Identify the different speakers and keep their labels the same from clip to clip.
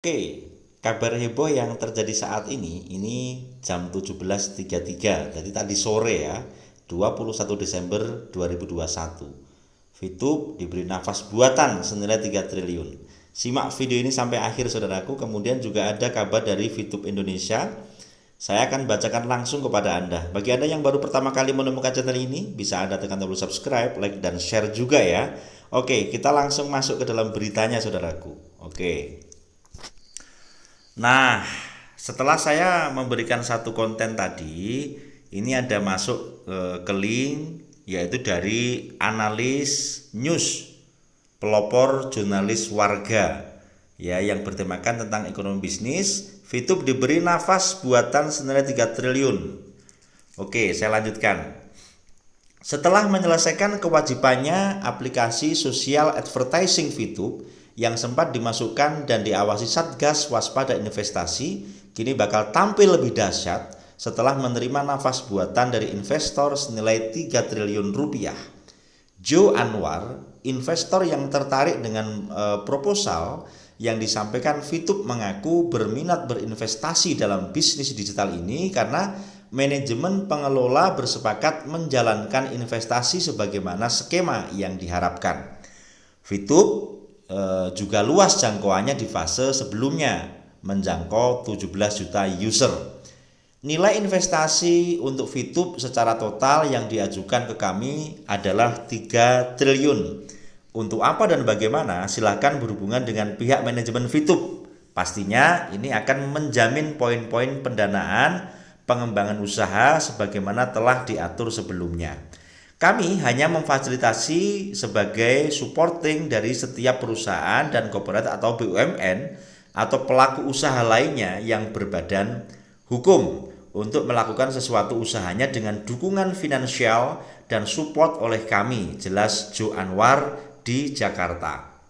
Speaker 1: Oke, kabar heboh yang terjadi saat ini jam 17.33, jadi tadi sore ya, 21 Desember 2021. Fitup diberi nafas buatan senilai 3 triliun. Simak video ini sampai akhir saudaraku, kemudian juga ada kabar dari Fitup Indonesia. Saya akan bacakan langsung kepada Anda. Bagi Anda yang baru pertama kali menemukan channel ini, bisa Anda tekan tombol subscribe, like, dan share juga ya. Oke, kita langsung masuk ke dalam beritanya saudaraku. Oke. Nah, setelah saya memberikan satu konten tadi, ini ada masuk ke link yaitu dari analis news, pelopor jurnalis warga ya yang bertemakan tentang ekonomi bisnis. Fitup diberi nafas buatan senilai 3 triliun. Oke, saya lanjutkan. Setelah menyelesaikan kewajibannya, aplikasi sosial advertising Fitup yang sempat dimasukkan dan diawasi Satgas Waspada Investasi kini bakal tampil lebih dahsyat setelah menerima nafas buatan dari investor senilai 3 triliun rupiah. Joe Anwar, investor yang tertarik dengan proposal yang disampaikan Fitup, mengaku berminat berinvestasi dalam bisnis digital ini karena manajemen pengelola bersepakat menjalankan investasi sebagaimana skema yang diharapkan. Fitup juga luas jangkauannya di fase sebelumnya, menjangkau 17 juta user. Nilai investasi untuk Fitup secara total yang diajukan ke kami adalah 3 triliun. Untuk apa dan bagaimana, silahkan berhubungan dengan pihak manajemen Fitup. Pastinya ini akan menjamin poin-poin pendanaan pengembangan usaha sebagaimana telah diatur sebelumnya. Kami hanya memfasilitasi sebagai supporting dari setiap perusahaan dan korporat atau BUMN atau pelaku usaha lainnya yang berbadan hukum untuk melakukan sesuatu usahanya dengan dukungan finansial dan support oleh kami, jelas Joe Anwar di Jakarta.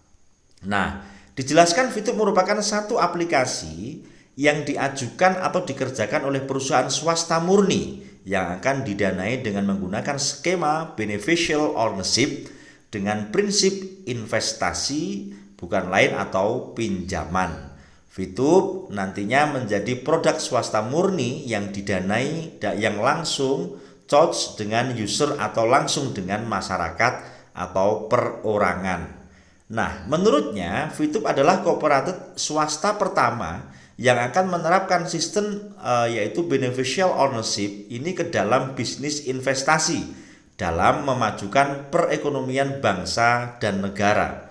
Speaker 1: Nah, dijelaskan Fitup merupakan satu aplikasi yang diajukan atau dikerjakan oleh perusahaan swasta murni yang akan didanai dengan menggunakan skema beneficial ownership dengan prinsip investasi bukan lain atau pinjaman. Fitup nantinya menjadi produk swasta murni yang didanai yang langsung charge dengan user atau langsung dengan masyarakat atau perorangan. Nah, menurutnya Fitup adalah kooperatif swasta pertama yang akan menerapkan sistem yaitu beneficial ownership ini ke dalam bisnis investasi dalam memajukan perekonomian bangsa dan negara.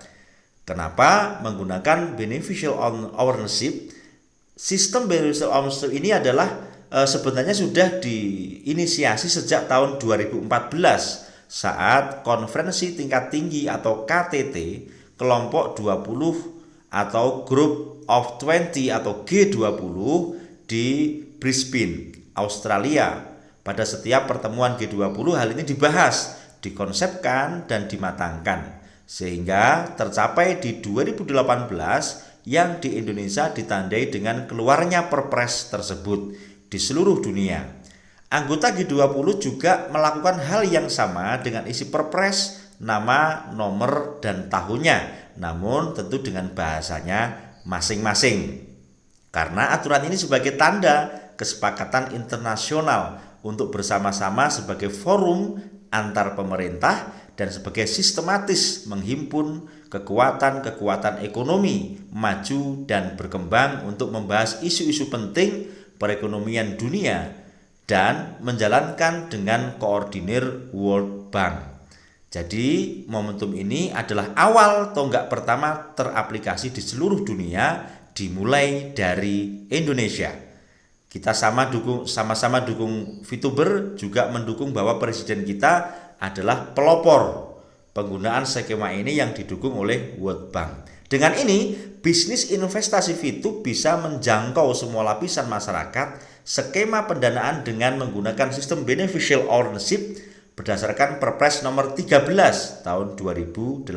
Speaker 1: Kenapa menggunakan beneficial ownership? Sistem beneficial ownership ini adalah sebenarnya sudah diinisiasi sejak tahun 2014 saat konferensi tingkat tinggi atau KTT kelompok 20 atau Group of 20 atau G20 di Brisbane, Australia. Pada setiap pertemuan G20 hal ini dibahas, dikonsepkan dan dimatangkan sehingga tercapai di 2018 yang di Indonesia ditandai dengan keluarnya Perpres tersebut di seluruh dunia. Anggota G20 juga melakukan hal yang sama dengan isi Perpres, nama, nomor, dan tahunnya, namun tentu dengan bahasanya masing-masing. Karena aturan ini sebagai tanda kesepakatan internasional untuk bersama-sama sebagai forum antar pemerintah dan sebagai sistematis menghimpun kekuatan-kekuatan ekonomi maju dan berkembang untuk membahas isu-isu penting perekonomian dunia dan menjalankan dengan koordinir World Bank. Jadi momentum ini adalah awal tonggak pertama teraplikasi di seluruh dunia dimulai dari Indonesia. Kita sama-sama dukung Fituber, juga mendukung bahwa presiden kita adalah pelopor penggunaan skema ini yang didukung oleh World Bank. Dengan ini, bisnis investasi Fitup bisa menjangkau semua lapisan masyarakat. Skema pendanaan dengan menggunakan sistem beneficial ownership berdasarkan Perpres nomor 13 tahun 2018.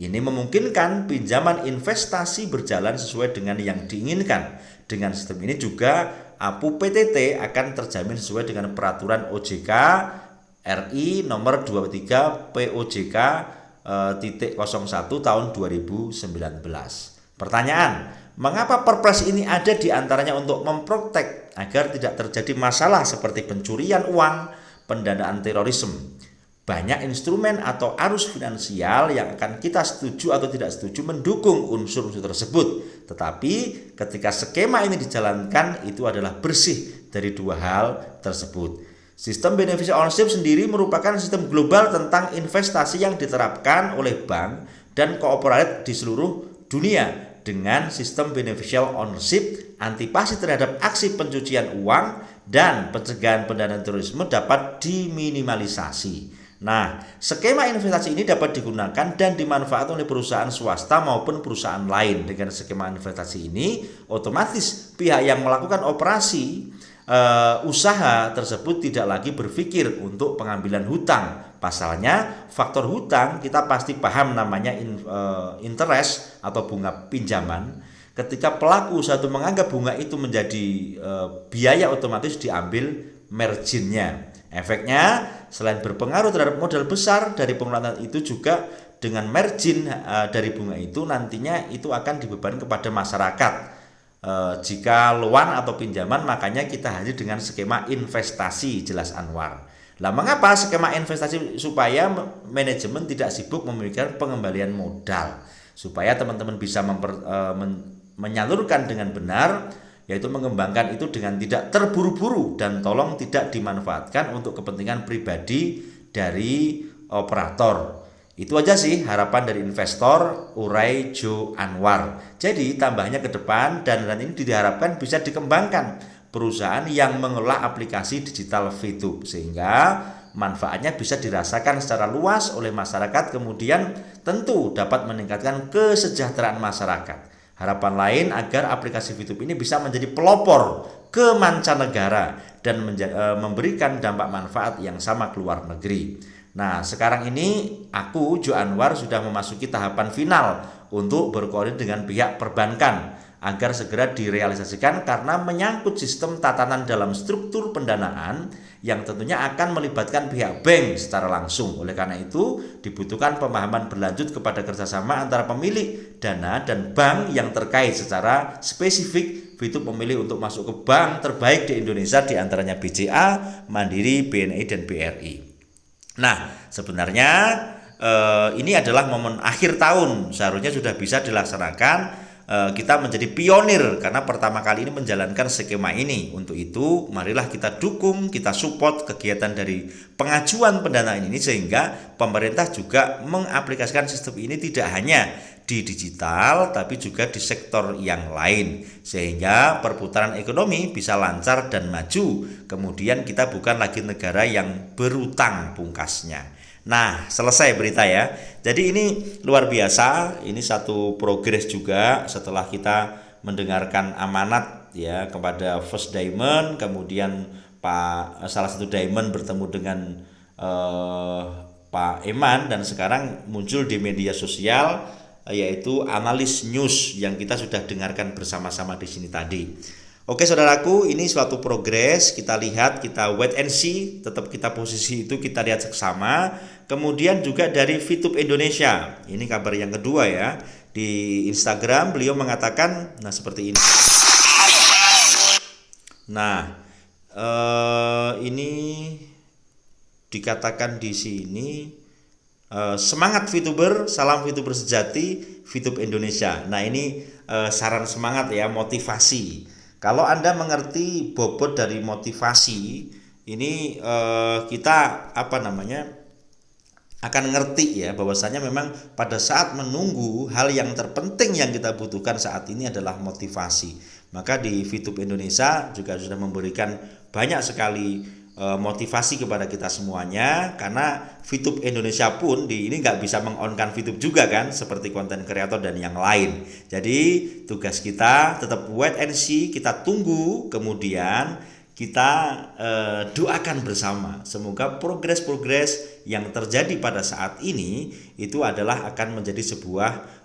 Speaker 1: Ini memungkinkan pinjaman investasi berjalan sesuai dengan yang diinginkan. Dengan sistem ini juga APU PTT akan terjamin sesuai dengan peraturan OJK RI nomor 23 POJK 01 tahun 2019. Pertanyaan, mengapa Perpres ini ada di antaranya untuk memprotek agar tidak terjadi masalah seperti pencurian uang, pendanaan terorisme. Banyak instrumen atau arus finansial yang akan kita setuju atau tidak setuju mendukung unsur-unsur tersebut. Tetapi ketika skema ini dijalankan itu adalah bersih dari dua hal tersebut. Sistem beneficial ownership sendiri merupakan sistem global tentang investasi yang diterapkan oleh bank dan korporat di seluruh dunia. Dengan sistem beneficial ownership, antipasi terhadap aksi pencucian uang dan pencegahan pendanaan terorisme dapat diminimalisasi. Nah, skema investasi ini dapat digunakan dan dimanfaatkan oleh perusahaan swasta maupun perusahaan lain. Dengan skema investasi ini, otomatis pihak yang melakukan operasi usaha tersebut tidak lagi berpikir untuk pengambilan hutang. Pasalnya, faktor hutang kita pasti paham namanya interest atau bunga pinjaman. Ketika pelaku usaha itu menganggap bunga itu menjadi biaya, otomatis diambil marginnya. Efeknya, selain berpengaruh terhadap modal besar dari pengeluaran itu, juga dengan margin dari bunga itu nantinya itu akan dibebankan kepada masyarakat. Jika loan atau pinjaman, makanya kita hadir dengan skema investasi, jelas Anwar. Lah, mengapa skema investasi? Supaya manajemen tidak sibuk memikirkan pengembalian modal, supaya teman-teman bisa menyalurkan dengan benar, yaitu mengembangkan itu dengan tidak terburu-buru dan tolong tidak dimanfaatkan untuk kepentingan pribadi dari operator. Itu aja sih harapan dari investor, urai Jo Anwar. Jadi tambahnya ke depan, dan ini diharapkan bisa dikembangkan perusahaan yang mengelola aplikasi digital Fitup sehingga manfaatnya bisa dirasakan secara luas oleh masyarakat, kemudian tentu dapat meningkatkan kesejahteraan masyarakat. Harapan lain agar aplikasi Fitup ini bisa menjadi pelopor ke mancanegara dan memberikan dampak manfaat yang sama ke luar negeri. Nah, sekarang ini aku, Jo Anwar, sudah memasuki tahapan final untuk berkoordinasi dengan pihak perbankan agar segera direalisasikan karena menyangkut sistem tatanan dalam struktur pendanaan yang tentunya akan melibatkan pihak bank secara langsung. Oleh karena itu, dibutuhkan pemahaman berlanjut kepada kerjasama antara pemilik dana dan bank yang terkait secara spesifik. Fitup memilih untuk masuk ke bank terbaik di Indonesia, diantaranya BCA, Mandiri, BNI, dan BRI. Nah, sebenarnya ini adalah momen akhir tahun, seharusnya sudah bisa dilaksanakan. Kita menjadi pionir karena pertama kali ini menjalankan skema ini. Untuk itu, marilah kita dukung, kita support kegiatan dari pengajuan pendanaan ini sehingga pemerintah juga mengaplikasikan sistem ini tidak hanya di digital tapi juga di sektor yang lain sehingga perputaran ekonomi bisa lancar dan maju. Kemudian kita bukan lagi negara yang berutang pungkasnya. Nah, selesai berita ya. Jadi ini luar biasa, ini satu progres juga setelah kita mendengarkan amanat ya kepada First Diamond, kemudian salah satu Diamond bertemu dengan Pak Eman, dan sekarang muncul di media sosial yaitu analis news yang kita sudah dengarkan bersama-sama di sini tadi. Oke saudaraku, ini suatu progres, kita lihat, kita wait and see, tetap kita posisi itu kita lihat seksama. Kemudian juga dari Fitup Indonesia, ini kabar yang kedua ya, di Instagram beliau mengatakan, nah seperti ini. Nah, ini dikatakan di sini, semangat Fituber, salam Fituber sejati, Fitup Indonesia. Nah ini saran semangat ya, motivasi. Kalau Anda mengerti bobot dari motivasi ini, kita akan ngerti ya bahwasanya memang pada saat menunggu hal yang terpenting yang kita butuhkan saat ini adalah motivasi. Maka di Fitup Indonesia juga sudah memberikan banyak sekali motivasi kepada kita semuanya, karena Fitup Indonesia pun ini nggak bisa meng-on-kan Fitup juga kan, seperti konten kreator dan yang lain. Jadi tugas kita tetap wait and see, kita tunggu, kemudian kita doakan bersama semoga progres-progres yang terjadi pada saat ini itu adalah akan menjadi sebuah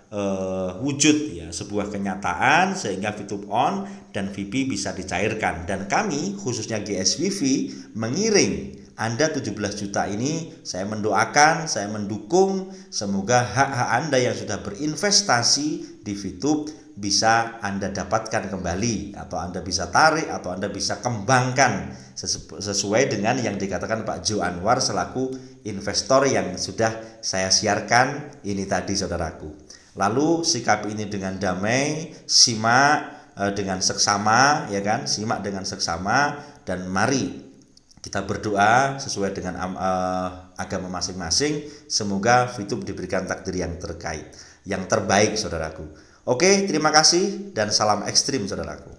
Speaker 1: wujud ya, sebuah kenyataan sehingga Fitup on dan VIP bisa dicairkan. Dan kami khususnya GSVV mengiring Anda 17 juta ini, saya mendoakan, saya mendukung, semoga hak-hak Anda yang sudah berinvestasi di Fitup bisa Anda dapatkan kembali, atau Anda bisa tarik, atau Anda bisa kembangkan sesuai dengan yang dikatakan Pak Jo Anwar selaku investor yang sudah saya siarkan ini tadi, saudaraku. Lalu sikapi ini dengan damai, simak dengan seksama, ya kan? Simak dengan seksama, dan mari kita berdoa sesuai dengan agama masing-masing. Semoga Fitup diberikan takdir yang terbaik, saudaraku. Oke, terima kasih dan salam ekstrim, saudaraku.